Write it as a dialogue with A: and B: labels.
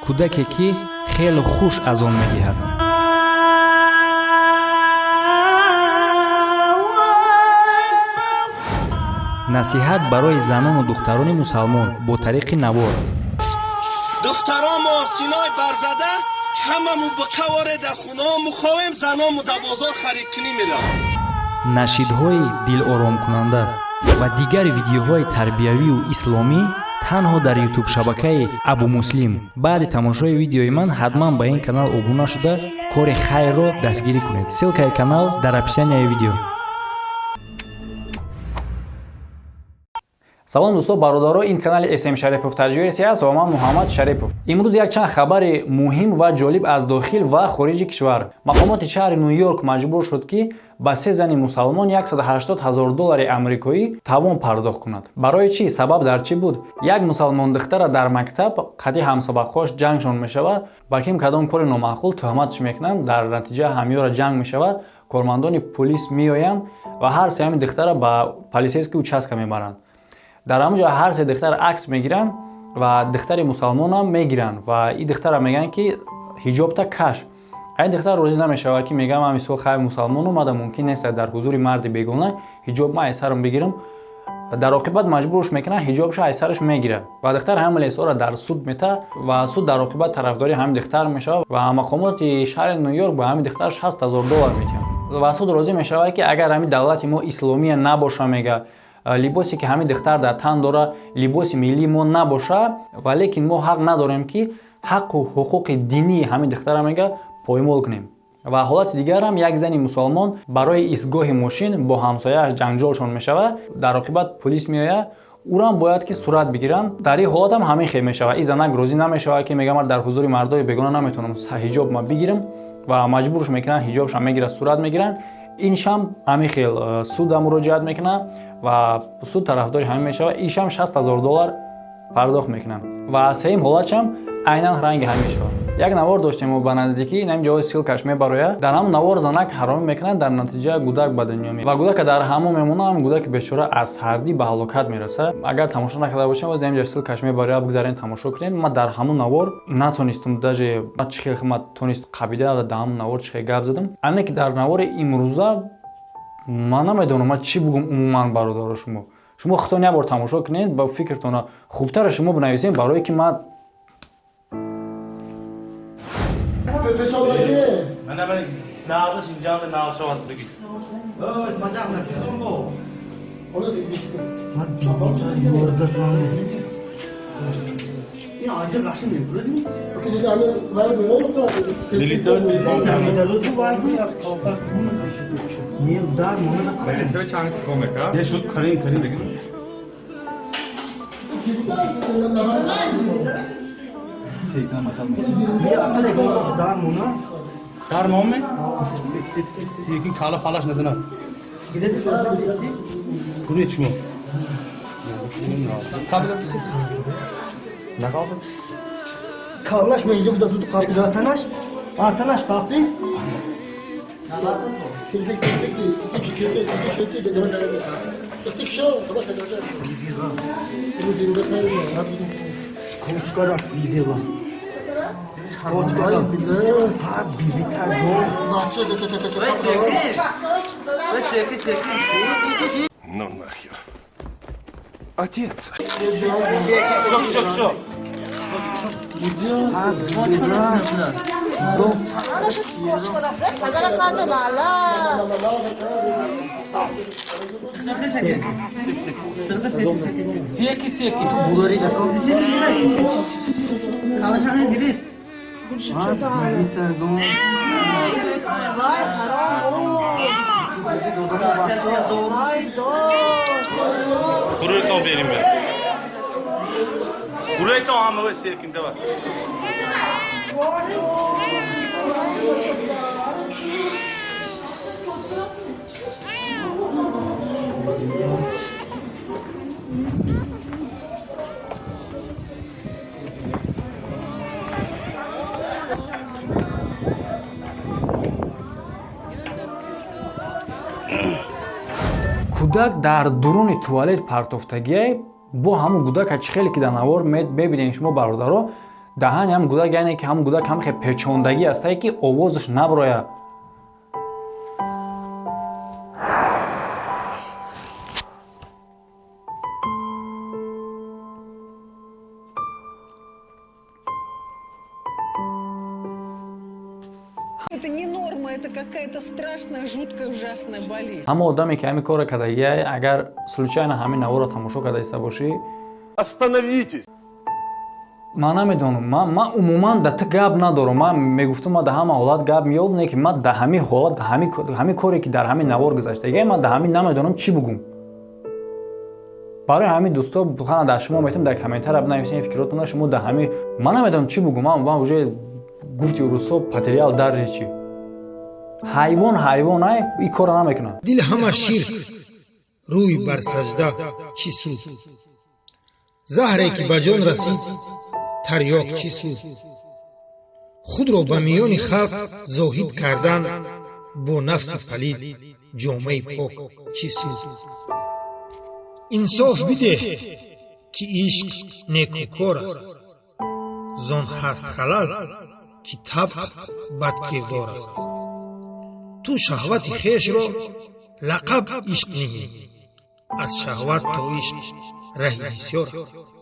A: кӯдаке ки хеле хуш аз он мегиҳад. насиҳат барои занону духтарони мусалмон бо тариқи навор.
B: духтаромо синой барзада ҳамаму биқаваре дар хунаҳо муховем заному дар бозор харидкунӣ меравем.
A: нашидҳои дилоромкунанда ва дигар видеоҳои тарбиявию исломӣ танҳо дар YouTube шабакаи Абу Муслим. баъди тамошои видеои ман ҳатман ба ин канал обуна шуда кори хайрро дастгирӣ кунед. ссилкаи канал дар описанияи видео. салом дӯсто бародаро, ин канали SM Шарипов таҷвиз аст ва ман Муҳаммад Шарипов. имрӯз якчанд хабари муҳим ва ҷолиб аз дохил ва хориҷи кишвар. мақомоти шаҳри Нью-Йорк маҷбур шуд ки ба се зани мусалмон $180,000 амрикоӣ тавон пардохт кунад. барои чӣ? Сабаб дар чӣ буд? як мусалмон духтара дар мактаб қади ҳамсабақош ҷангшон мешавад, ба ким кадом кори номаъқул тӯҳматш мекунанд, дар натиҷа ҳамёра ҷанг мешавад, кормандони полис меоянд ва ҳар сеями духтара ба полисейский участка мебаранд. дар ҳамонҷо ҳар се духтар акс мегиранд ва духтари мусалмонам мегиранд ва ин духтара мегӯянд ки ҳиҷобта каш. ин духтар розӣ намешавад ки мегӯям ман мисол хайр мусалмон омада мумкин нест дар ҳузури марди бегона ҳиҷоб ман аз сарам бигирам. дар оқибат маҷбурш мекунад ҳиҷобша аз сараш мегирад ва духтар ҳамин лесора дар суд мета ва суд дар оқибат тарафдори ҳамин духтар мешавад ва мақомоти шаҳри Нью-Йорк ба ҳамин духтар $60,000 медиҳанд ва суд розӣ мешавад ки агар ҳамин давлати мо исломия набоша, мега либосе ки ҳамин духтар дар тан дора либоси миллии мо набоша, ва лекин мо ҳақ надорем ки ҳаққу ҳуқуқи динии ҳамин духтара мега поймол кунем. ва ҳолати дигарам як зани мусалмон барои истгоҳи мошин бо ҳамсояаш ҷанҷолшон мешавад, дар оқибат полис меояд, урам бояд ки сурат бигиранд. дар ин ҳолатам ҳамин хел мешавад. ин занак розӣ намешавад ки мегӯяд дар ҳузури мардои бегона наметавонам ҳиҷоб ма бигирам ва маҷбурш мекунанд ҳиҷобша мегирад, сурат мегиранд. иншам ҳамин хел суда муроҷиат мекунад ва суд тарафдори ҳамин мешавад. иншам $60,000 пардохт мекунанд ва сеюм ҳолатшам айнан ранги ҳамин мешавад. як навор доштем мо ба наздикӣ, намин ҷои силкаш мебарояд. дар ҳамон навор занак ҳаромӣ мекунад, дар натиҷа гудак ба дунё меояд ва гудака дар ҳамон мемонад, гудаки бечора аз сардӣ ба ҳалокат мерасад. агар тамошо накарда бошем, боз намин ҷои силкаш мебарояд, бигзарен тамошо кунед. ман дар ҳамон навор натонистам даже чӣ хел хизмат тонист қабида дар ҳамон навор чӣ хел гап задам. анне ки дар навори имрӯза ман намедонам ман чӣ бугам умуман бародаро шумо худтон як бор тамошо кунед, ба фикртона хубтара шумо бинависем барое ки ман
C: Karmome? Sekin kala palaş nazına. Bunu içmo. Kabul etsin. Ne kaldı?
D: Kavlaşmayınca bu da tutup kapıyı atanaş. Atanaş kapıyı. Sek. İki kötü de devam edelim. İstik şu. Tamam hadi. Bu dinde sayılır. Hadi. Konuşkarak video var.
E: Ну нахер. Отец.
C: Шок. Секи. Kalışanın gibi. Kuru ekran vereyim ben. Kuru ekran ama o sevkinde var.
A: кӯдак дар дуруни туалет партофтагие бо ҳамон гудака чӣ хеле ки дар навор мебинем шумо бародаро даҳани ҳам гудак яъне ки ҳам гудак ҳам хеле печондагӣ астае ки овозаш наброя.
F: Это не норма, это какая-то страшная, жуткая, ужасная болезнь.
A: ҳама одаме ки ҳамин кора карда яй агар случайно ҳамин наворо тамошо карда иста бошӣ,
E: Остановитесь!
A: ман намедонам, ман умуман да ту гап надорам. Ман мегуфтам ман да ҳама ҳолат гап меёбне ки ман да ҳамин ҳолат ҳамин коре ки дар ҳамин навор гузашта ягар ман да ҳамин намедонам чӣ бугум. барои ҳамин дӯсто хана дар шумо метавонам дар комментария бинависем фикротона шумо да ҳамин ман намедонам чӣ бугум. Ман уже гуфти рӯзҳо потерял дарри чӣ. ҳайвон ай ин кора намекунад.
G: دل همه شرک روی بر سجده چی سود زهره که به جان رسید تریاک چی سود خود را به میان خلق زاهد کردن با نفس پلید جامعه پاک چی سود انصاف بده که عشق نیکوکار است زان هست خلل که طبع بدکردار است تو شهوت خیش را لقب عشق نهی از شهوت تا عشق راه بسیار است